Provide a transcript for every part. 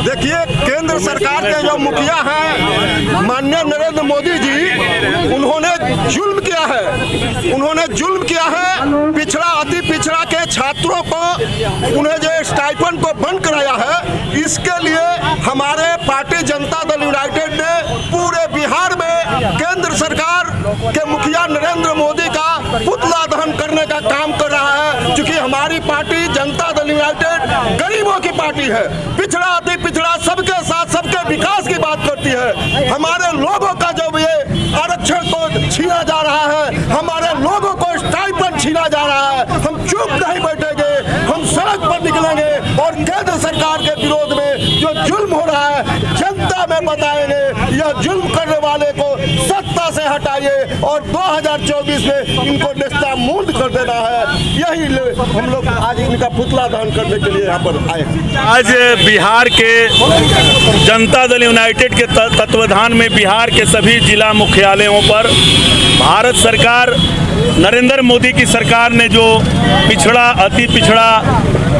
देखिए, केंद्र सरकार के जो मुखिया हैं माननीय नरेंद्र मोदी जी, उन्होंने जुल्म किया है। पिछड़ा अति पिछड़ा के छात्रों को उन्हें जो स्टाइपेंड को बंद कराया है, इसके लिए हमारे पार्टी जनता दल यूनाइटेड ने पूरे बिहार में केंद्र सरकार के मुखिया नरेंद्र मोदी का पुतला दहन करने का काम कर रहा है। क्योंकि हमारी पार्टी जनता दल यूनाइटेड गरीबों की पार्टी है, पिछड़ा अति पिछड़ा सबके साथ सबके विकास की बात करती है। हमारे लोगों का जो ये आरक्षण को छीना जा रहा है, हमारे लोगों को स्टाइपेंड छीना जा रहा है, हम चुप नहीं बैठेंगे, हम सड़क पर निकलेंगे और केंद्र सरकार के विरोध में जो जुल्म हो रहा है जनता में बताएंगे। यह जुल्म करने वाले को सत्ता से हटाइए और 2024 में इनको नेस्तनाबूद कर देना है। यही हम लोग आज इनका पुतला दहन करने के लिए यहाँ पर आए। आज बिहार के जनता दल यूनाइटेड के तत्वाधान में बिहार के सभी जिला मुख्यालयों पर भारत सरकार, नरेंद्र मोदी की सरकार ने जो पिछड़ा अति पिछड़ा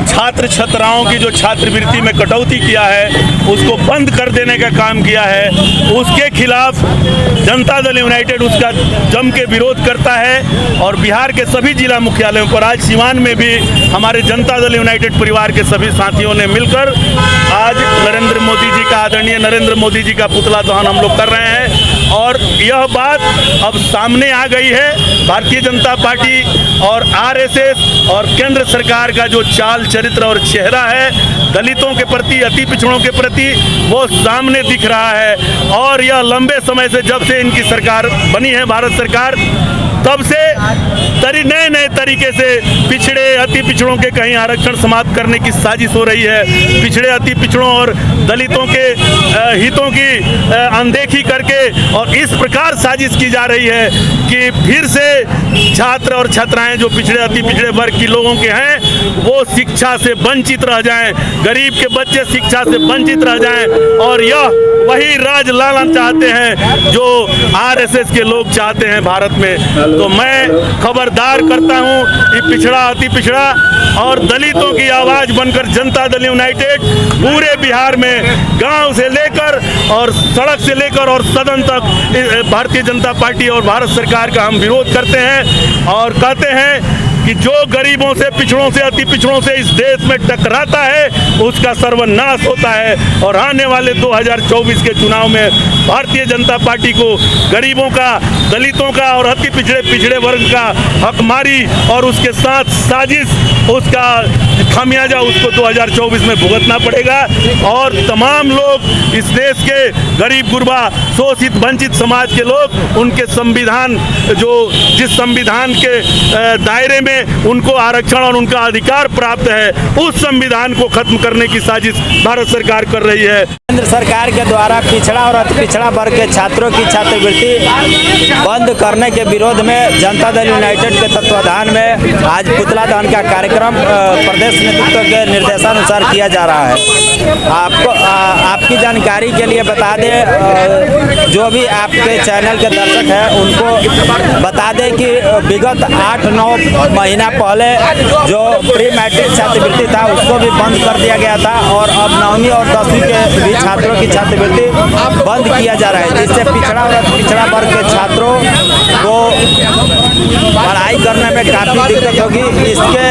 छात्र छात्राओं की जो छात्रवृत्ति में कटौती किया है, उसको बंद कर देने का काम किया है। उसके खिलाफ जनता दल यूनाइटेड उसका जम के विरोध करता है और बिहार के सभी जिला मुख्यालयों पर आज सीवान में भी हमारे जनता दल यूनाइटेड परिवार के सभी साथियों ने मिलकर आज नरेंद्र मोदी जी का, आदरणीय नरेंद्र मोदी जी का पुतला दहन हम लोग कर रहे हैं। और यह बात अब सामने आ गई है, भारतीय जनता पार्टी और आरएसएस और केंद्र सरकार का जो चाल चरित्र और चेहरा है दलितों के प्रति, अति पिछड़ों के प्रति, वो सामने दिख रहा है। और यह लंबे समय से, जब से इनकी सरकार बनी है भारत सरकार, तब से नए नए तरीके से पिछड़े अति पिछड़ों के कहीं आरक्षण समाप्त करने की साजिश हो रही है। पिछड़े अति पिछड़ों और दलितों के हितों की अनदेखी करके और इस प्रकार साजिश की जा रही है कि फिर से छात्र और छात्राएं जो पिछड़े अति पिछड़े वर्ग के लोगों के हैं वो शिक्षा से वंचित रह जाएं, गरीब के बच्चे शिक्षा से वंचित रह जाएं। और यह वही राज लाना चाहते हैं जो आरएसएस के लोग चाहते हैं भारत में। तो मैं खबरदार करता हूं कि पिछड़ा अति पिछड़ा और दलितों की आवाज बनकर जनता दल यूनाइटेड पूरे बिहार में गांव से लेकर और सड़क से लेकर और सदन तक भारतीय जनता पार्टी और भारत सरकार का हम विरोध करते हैं और कहते हैं कि जो गरीबों से, पिछड़ों से, अति पिछड़ों से इस देश में टकराता है उसका सर्वनाश होता है। और आने वाले 2024 के चुनाव में भारतीय जनता पार्टी को गरीबों का, दलितों का और अति पिछड़े वर्ग का हकमारी और उसके साथ साजिश, उसका खामियाजा उसको 2024 में भुगतना पड़ेगा। और तमाम लोग इस देश के गरीब गुरबा, शोषित वंचित समाज के लोग, उनके संविधान, जो जिस संविधान के दायरे में उनको आरक्षण और उनका अधिकार प्राप्त है, उस संविधान को खत्म करने की साजिश भारत सरकार कर रही है। केंद्र सरकार के द्वारा पिछड़ा और अति पिछड़ा वर्ग के छात्रों की छात्रवृत्ति बंद करने के विरोध में जनता दल यूनाइटेड के तत्वाधान में आज पुतला दहन का कार्यक्रम प्रदेश नेतृत्व के निर्देशानुसार किया जा रहा है। आपकी जानकारी के लिए बता दें, जो भी आपके चैनल के दर्शक हैं उनको बता दें कि विगत 8-9 महीना पहले जो प्री मैट्रिक छात्रवृत्ति था उसको भी बंद कर दिया गया था और अब 9वीं और 10वीं के भी छात्रों की छात्रवृत्ति बंद किया जा रहा है, जिससे पिछड़ा और पिछड़ा वर्ग के छात्रों को पढ़ाई करने में काफ़ी दिक्कत होगी। इसके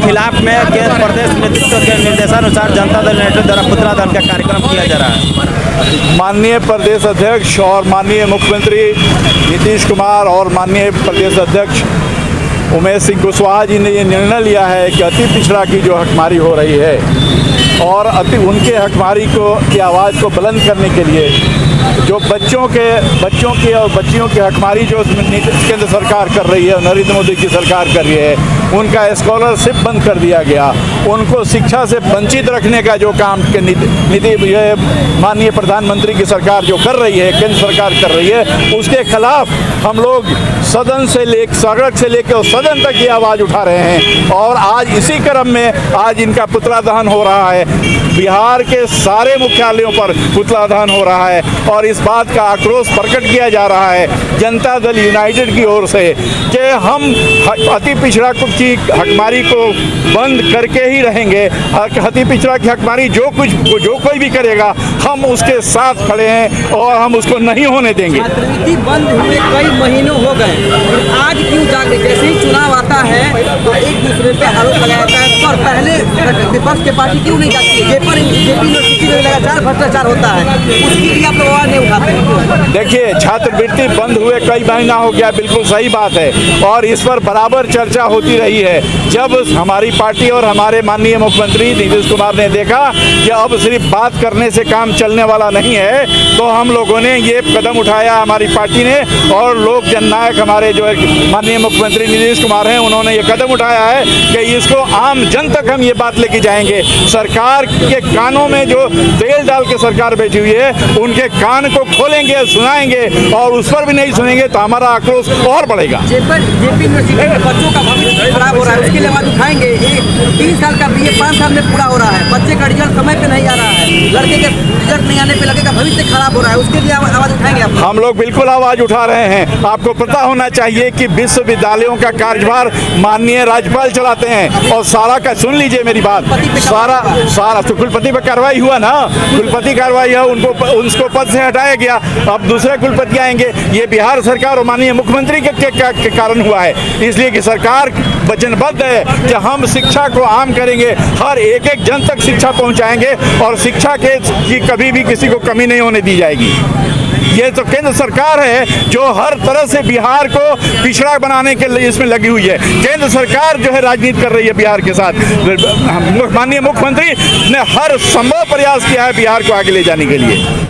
खिलाफ में केंद्र प्रदेश नेतृत्व के निर्देशानुसार जनता दल यूनाइटेड द्वारा पुतला दहन का कार्यक्रम किया जा रहा है। माननीय प्रदेश अध्यक्ष और माननीय मुख्यमंत्री नीतीश कुमार और माननीय प्रदेश अध्यक्ष उमेश सिंह कुशवाहा जी ने ये निर्णय लिया है कि अति पिछड़ा की जो हकमारी हो रही है और उनके हकमारी की आवाज़ को बुलंद करने के लिए जो बच्चों की और बच्चियों की हकमारी जो केंद्र सरकार कर रही है, नरेंद्र मोदी की सरकार कर रही है, उनका स्कॉलरशिप बंद कर दिया गया, उनको शिक्षा से वंचित रखने का जो काम माननीय प्रधानमंत्री की सरकार जो कर रही है, केंद्र सरकार कर रही है, उसके खिलाफ हम लोग सदन से सड़क से लेकर सदन तक ये आवाज़ उठा रहे हैं। और आज इसी क्रम में आज इनका पुतला दहन हो रहा है। बिहार के सारे मुख्यालयों पर पुतला दहन हो रहा है और इस बात का आक्रोश प्रकट किया जा रहा है जनता दल यूनाइटेड की ओर से कि हम अति पिछड़ा की हकमारी को बंद करके ही रहेंगे। अति पिछड़ा की हकमारी जो कोई भी करेगा, हम उसके साथ खड़े हैं और हम उसको नहीं होने देंगे। छात्रवृत्ति बंद हुए कई महीनों हो गए, आज क्यों जाके जैसे ही चुनाव आता है तो एक दूसरे पे आरोप लगाया जाता है। पर पहले विपक्ष के पार्टी क्यों नहीं जाती है? जेपी यूनिवर्सिटी में लगातार भ्रष्टाचार होता है, उसके लिए आप लोग आवाज नहीं उठाते हैं? देखिए, छात्रवृत्ति बंद हुए कई महीना हो गया, बिल्कुल सही बात है और इस पर बराबर चर्चा होती रही है। जब हमारी पार्टी और हमारे माननीय मुख्यमंत्री नीतीश कुमार ने देखा कि अब सिर्फ बात करने से काम चलने वाला नहीं है, तो हम लोगों ने ये कदम उठाया, हमारी पार्टी ने, और लोक जननायक हमारे जो माननीय मुख्यमंत्री नीतीश कुमार हैं, उन्होंने ये कदम उठाया है कि इसको आम जन तक हम ये बात लेके जाएंगे। सरकार के कानों में जो तेल डाल के सरकार बैठी हुई है, उनके कान को खोलेंगे, सुनाएंगे और उस पर भी नहीं सुनेंगे तो हमारा आक्रोश और बढ़ेगा। जेपी यूनिवर्सिटी में बच्चों का भविष्य खराब हो रहा है, उसके लिए आवाज उठाएंगे। 3 साल का BA 5 साल में पूरा हो रहा है, बच्चे का रिजल्ट समय पे नहीं आ रहा है, लड़के के रिजल्ट नहीं आने पे लड़के का भविष्य खराब हो रहा है, उसके लिए आवाज उठाएंगे आप? हम लोग बिल्कुल आवाज उठा रहे हैं। आपको पता होना चाहिए कि विश्वविद्यालयों का कार्यभार माननीय राज्यपाल चलाते हैं और सारा का, सुन लीजिए मेरी बात, सारा तो कुलपति पर कार्रवाई हुआ ना, कुलपति कार्रवाई है, उनको पद से हटाया गया, अब दूसरे कुलपति आएंगे। ये बिहार सरकार और माननीय मुख्यमंत्री के कारण हुआ है, इसलिए कि सरकार वचनबद्ध है कि हम शिक्षा को आम करेंगे, हर एक जन तक शिक्षा पहुंचाएंगे और शिक्षा की कभी भी किसी को कमी नहीं होने दी जाएगी। ये तो केंद्र सरकार है जो हर तरह से बिहार को पिछड़ा बनाने के लिए इसमें लगी हुई है। केंद्र सरकार जो है राजनीति कर रही है बिहार के साथ। माननीय मुख्यमंत्री ने हर संभव प्रयास किया है बिहार को आगे ले जाने के लिए।